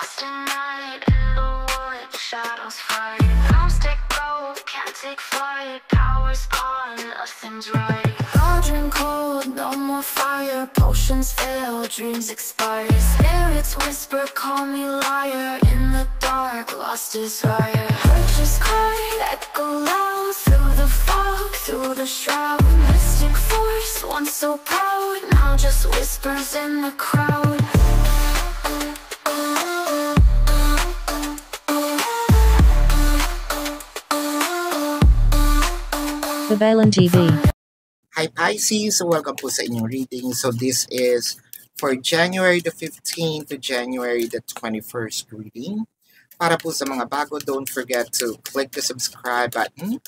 lost in night, in the wood, shadows fight. Arms take gold, can't take flight. Power's gone, nothing's right. Cauldron cold, no more fire. Potions fail, dreams expire. Spirits whisper, call me liar. In the dark, lost desire. Purchase cry, echo loud. Through the fog, through the shroud. Mystic force, once so proud, now just whispers in the crowd. Babalan TV. Hi Pisces! Welcome po sa inyong reading. So this is for January the 15th to January the 21st reading. Para po sa mga bago, don't forget to click the subscribe button,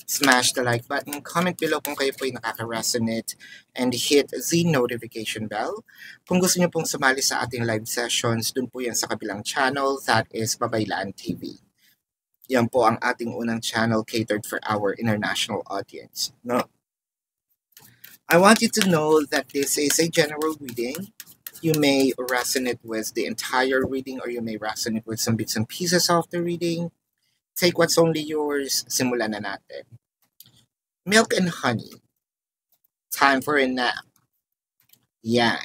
smash the like button, comment below kung kayo po ay nakaka-resonate, and hit the notification bell. Kung gusto niyo pong sumali sa ating live sessions, dun po yan sa kabilang channel, that is Babaylan TV. Yan po ang ating unang channel catered for our international audience. No? I want you to know that this is a general reading. You may resonate with the entire reading or you may resonate with some bits and pieces of the reading. Take what's only yours. Simulan na natin. Milk and honey. Time for a nap. Yan.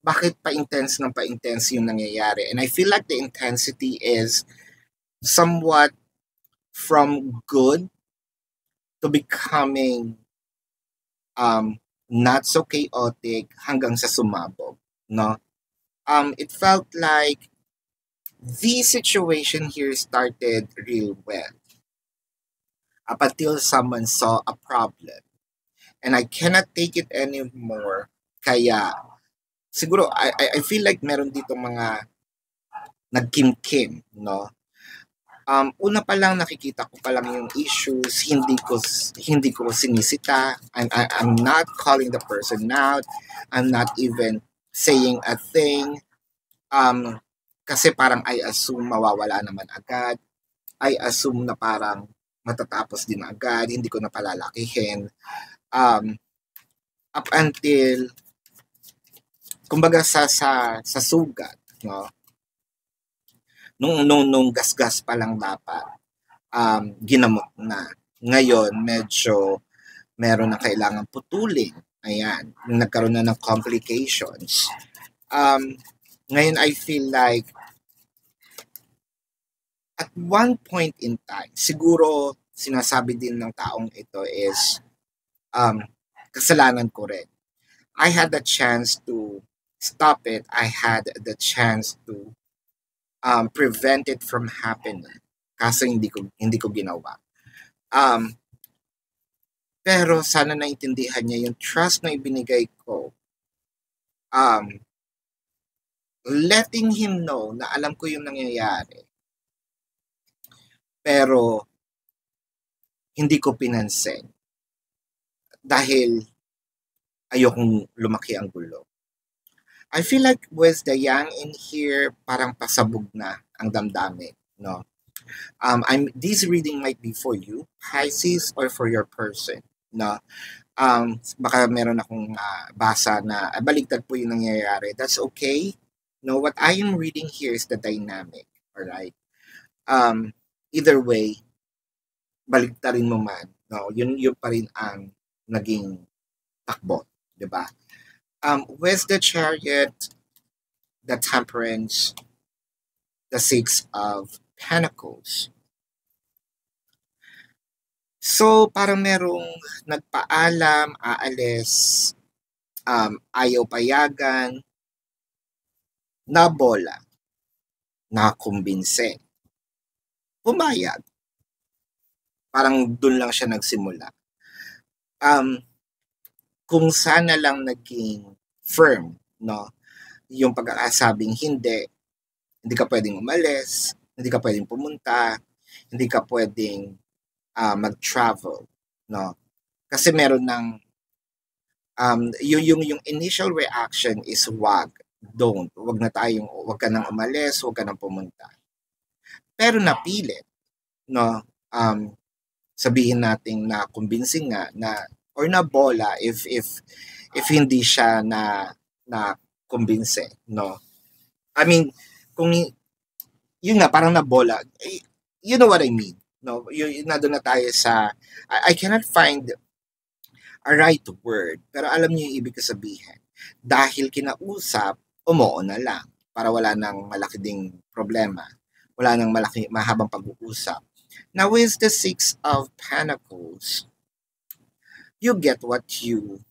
Bakit pa-intense ng pa-intense yung nangyayari? And I feel like the intensity is somewhat from good to becoming not so chaotic hanggang sa sumabog, no? It felt like the situation here started real well up until someone saw a problem and I cannot take it anymore. Kaya siguro I feel like meron dito mga nagkimkim, no? Una pa lang nakikita ko pa lang yung issues, hindi ko sinisita. I'm not calling the person out. I'm not even saying a thing. Kasi parang I assume mawawala naman agad. I assume na parang matatapos din agad, hindi ko na palalakihin. Up until kumbaga sa sugat, no? Nung gasgas pa lang dapat, ginamot na. Ngayon, medyo meron na kailangan putulin. Ayan, nagkaroon na ng complications. Ngayon, I feel like at one point in time, siguro sinasabi din ng taong ito is kasalanan ko rin. I had the chance to stop it. I had the chance to prevent it from happening. Kaso hindi ko ginawa. Pero sana naintindihan niya yung trust na ibinigay ko. Letting him know na alam ko yung nangyayari. Pero hindi ko pinansin. Dahil ayokong lumaki ang gulo. I feel like with the yang in here, parang pasabog na ang damdamin, no? This reading might be for you, Pisces, or for your person, no? Baka meron akong basa na baligtad po yung nangyayari. That's okay. No, what I am reading here is the dynamic, alright? Either way, baligtarin mo man, no? Yun pa rin ang naging takbo, di ba? With the Chariot, the Temperance, the Six of Pentacles. So, parang merong nagpaalam, aalis, ayaw payagan, nabola, nakumbinse, pumayag. Parang dun lang siya nagsimula. Kung sana lang naging firm, no? Yung pag-aasabing hindi ka pwedeng umalis, hindi ka pwedeng pumunta, hindi ka pwedeng mag-travel, no? Kasi meron ng yung initial reaction is wag ka nang umalis, wag ka nang pumunta. Pero napilit, no? Sabihin natin na convincing nga na or na bola if hindi siya na kumbinse, no? I mean, kung yun nga, parang nabola. You know what I mean? No, yun nandun na tayo sa, I cannot find a right word, pero alam niyo yung ibig ko sabihin. Dahil kinausap, umuo na lang para wala nang malaki ding problema. Wala nang mahabang pag-uusap. Now, with the Six of Pentacles, you get what you,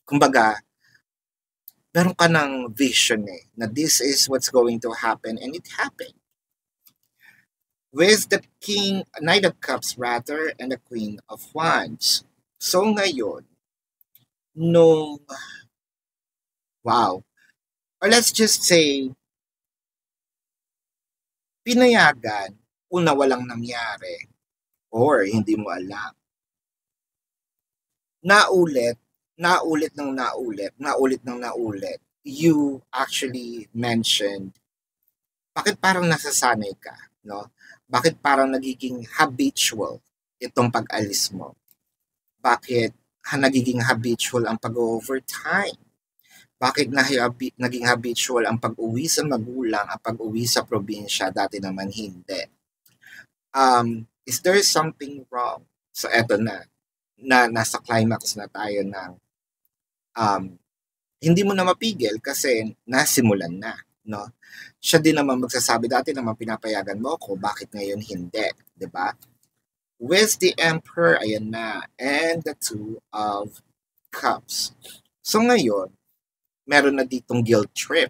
kumbaga, meron ka ng vision na this is what's going to happen, and it happened. With the Knight of Cups rather, and the Queen of Wands. So ngayon, wow, or let's just say, pinayagan, una walang nangyari, or hindi mo alam. Naulit ng naulit, you actually mentioned, bakit parang nasasanay ka, no? Bakit parang nagiging habitual itong pag-alis mo? Bakit nagiging habitual ang pag-overtime? Bakit naging habitual ang pag-uwi sa magulang, ang pag-uwi sa probinsya, dati naman hindi? Is there something wrong? So eto na nasa climax na tayo ng hindi mo na mapigil kasi nasimulan na, no? Siya din naman magsasabi, dati naman pinapayagan mo ako, bakit ngayon hindi, 'di ba? With the Emperor, ayan na, and the Two of Cups. So ngayon, meron na ditong guilt trip.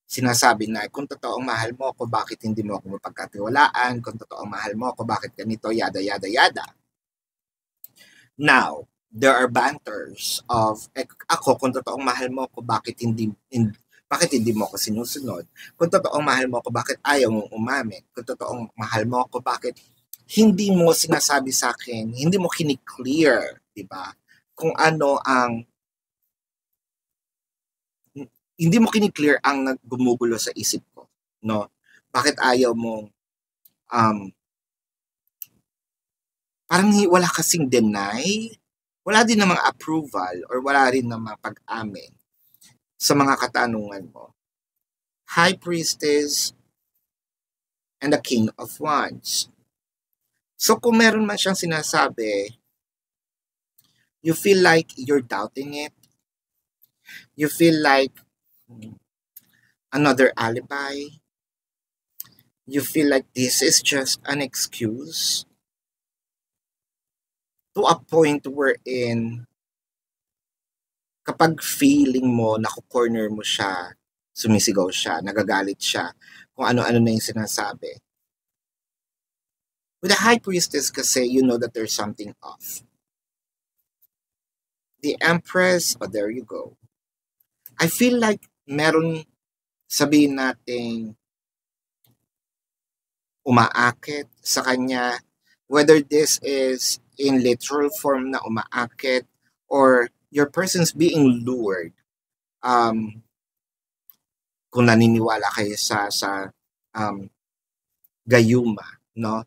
Sinasabi na, kung totoong mahal mo ako, bakit hindi mo ako mapagkatiwalaan? Kung totoong mahal mo ako, bakit ganito, yada, yada, yada. Now, there are banters of, ako, kung totoong mahal mo ako, bakit hindi mo ako sinusunod? Kung totoong mahal mo ako, bakit ayaw mong umamin? Kung totoong mahal mo ako, bakit hindi mo sinasabi sa akin, hindi mo kini-clear, di ba? Kung ano ang, hindi mo kini-clear ang gumugulo sa isip ko, no? Bakit ayaw mong, parang wala kasing deny, wala din namang approval, or wala rin namang pag-amin sa mga katanungan mo. High Priestess and the King of Wands. So kung meron man siyang sinasabi, you feel like you're doubting it. You feel like another alibi. You feel like this is just an excuse. To a point wherein kapag feeling mo, naku-corner mo siya, sumisigaw siya, nagagalit siya, kung ano-ano na yung sinasabi. With the High Priestess kasi, you know that there's something off. The Empress, there you go. I feel like meron, sabihin natin, umaakit sa kanya, whether this is in literal form na umaakit, or your person's being lured. Kung naniniwala kayo sa gayuma, no?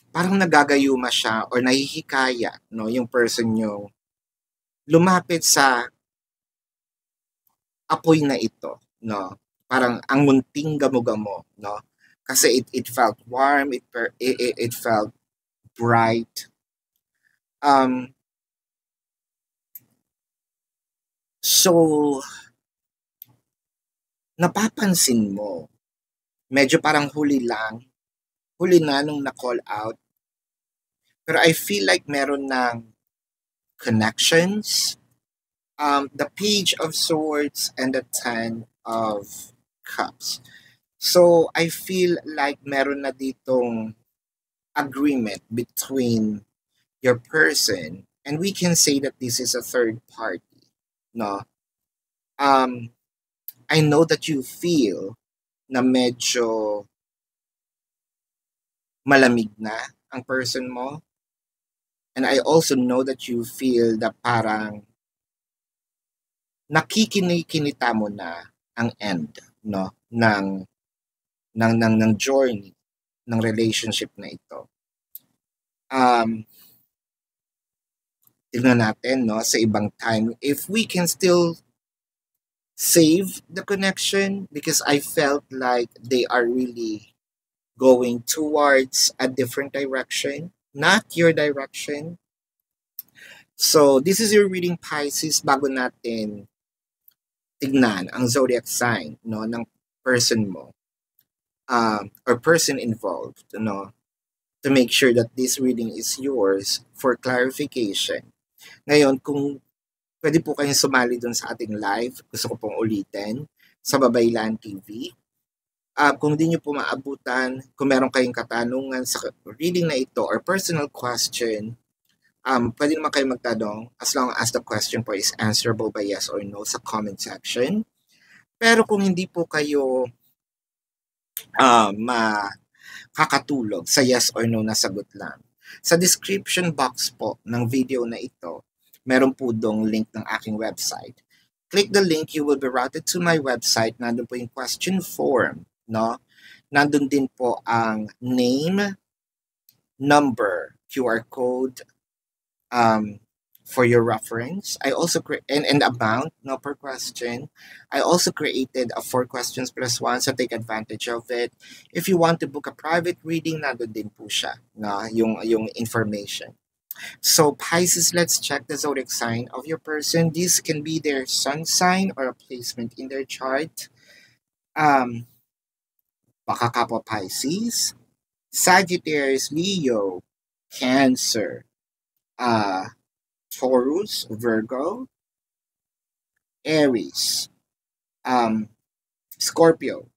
Parang nagagayuma siya or nahihikaya, no, yung person nyo lumapit sa apoy na ito, no? Parang ang munting gamo-gamo, no? Kasi it felt warm, it felt bright. So napapansin mo, medyo parang huli na nung na-call out. Pero I feel like meron ng connections. The Page of Swords and the Ten of Cups. So I feel like meron na ditong agreement between your person, and we can say that this is a third party, no? I know that you feel na medyo malamig na ang person mo. And I also know that you feel na parang nakikinikinita mo na ang end, no, ng journey ng relationship na ito. Tignan natin, no, sa ibang time, if we can still save the connection because I felt like they are really going towards a different direction, not your direction. So, this is your reading, Pisces, bago natin tignan ang zodiac sign no ng person mo or person involved no to make sure that this reading is yours for clarification. Ngayon, kung pwede po kayong sumali dun sa ating live, gusto ko pong ulitin, sa Babaylan TV. Kung di nyo po maabutan, kung meron kayong katanungan sa reading na ito or personal question, pwede naman kayo magtanong as long as the question po is answerable by yes or no sa comment section. Pero kung hindi po kayo makakatulog sa yes or no na sagot lang, sa description box po ng video na ito, meron po dong link ng aking website. Click the link, you will be routed to my website. Nandun po yung question form, no? Nandun din po ang name, number, QR code, for your reference. I also and amount no per question. I also created a 4 questions plus 1, so take advantage of it. If you want to book a private reading, nandun din po siya na yung information. So Pisces, let's check the zodiac sign of your person. This can be their sun sign or a placement in their chart. Baka kapwa Pisces, Sagittarius, Leo, Cancer, Taurus, Virgo, Aries, Scorpio.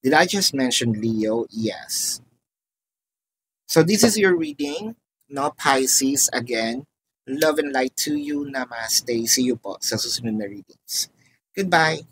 Did I just mention Leo? Yes. So this is your reading, no, Pisces. Again, love and light to you. Namaste. See you po sa susunod na readings. Goodbye.